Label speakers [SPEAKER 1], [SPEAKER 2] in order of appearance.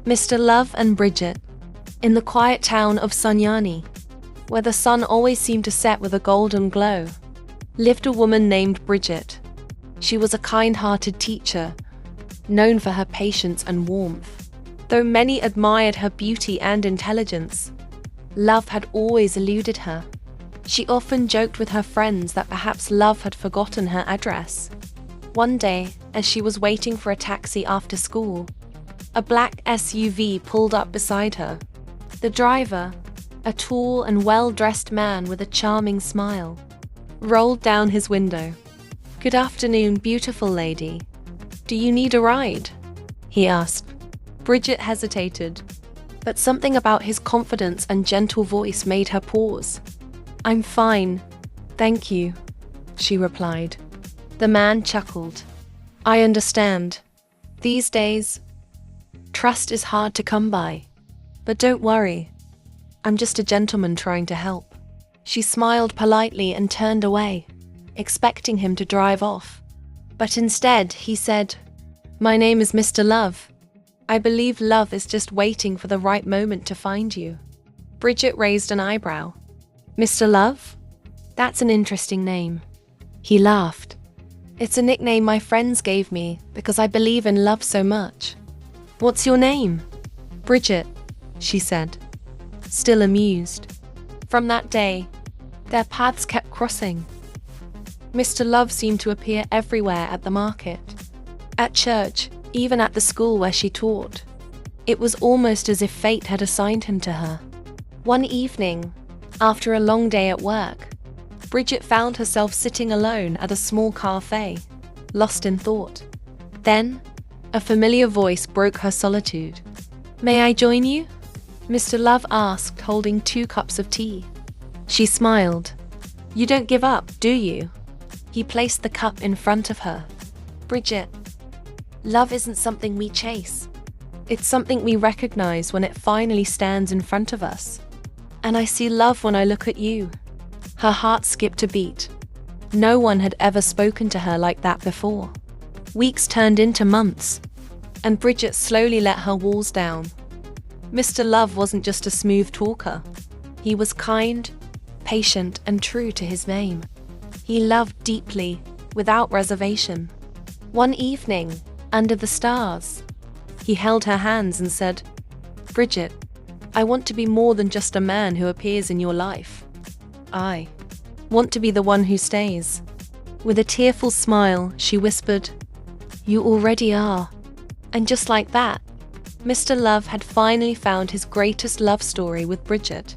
[SPEAKER 1] Mr. Love and Bridget. In the quiet town of Sunyani, where the sun always seemed to set with a golden glow, lived a woman named Bridget. She was a kind-hearted teacher, known for her patience and warmth. Though many admired her beauty and intelligence, love had always eluded her. She often joked with her friends that perhaps love had forgotten her address. One day, as she was waiting for a taxi after school, a black SUV pulled up beside her. The driver, a tall and well-dressed man with a charming smile, rolled down his window. "Good afternoon, beautiful lady. Do you need a ride?" he asked. Bridget hesitated, but something about his confidence and gentle voice made her pause. "I'm fine, thank you," she replied. The man chuckled. "I understand. These days, trust is hard to come by. But don't worry. I'm just a gentleman trying to help." She smiled politely and turned away, expecting him to drive off. But instead, he said, "My name is Mr. Love. I believe love is just waiting for the right moment to find you." Bridget raised an eyebrow. "Mr. Love? That's an interesting name." He laughed. "It's a nickname my friends gave me because I believe in love so much." "What's your name?" "Bridget," she said, still amused. From that day, their paths kept crossing. Mr. Love seemed to appear everywhere at the market, at church, even at the school where she taught. It was almost as if fate had assigned him to her. One evening, after a long day at work, Bridget found herself sitting alone at a small cafe, lost in thought. Then, a familiar voice broke her solitude. "May I join you?" Mr. Love asked, holding 2 cups of tea. She smiled. "You don't give up, do you?" He placed the cup in front of her. "Bridget, love isn't something we chase. It's something we recognize when it finally stands in front of us. And I see love when I look at you." Her heart skipped a beat. No one had ever spoken to her like that before. Weeks turned into months, and Bridget slowly let her walls down. Mr. Love wasn't just a smooth talker. He was kind, patient, and true to his name. He loved deeply, without reservation. One evening, under the stars, he held her hands and said, "Bridget, I want to be more than just a man who appears in your life. I want to be the one who stays." With a tearful smile, she whispered, "You already are." And just like that, Mr. Love had finally found his greatest love story with Bridget.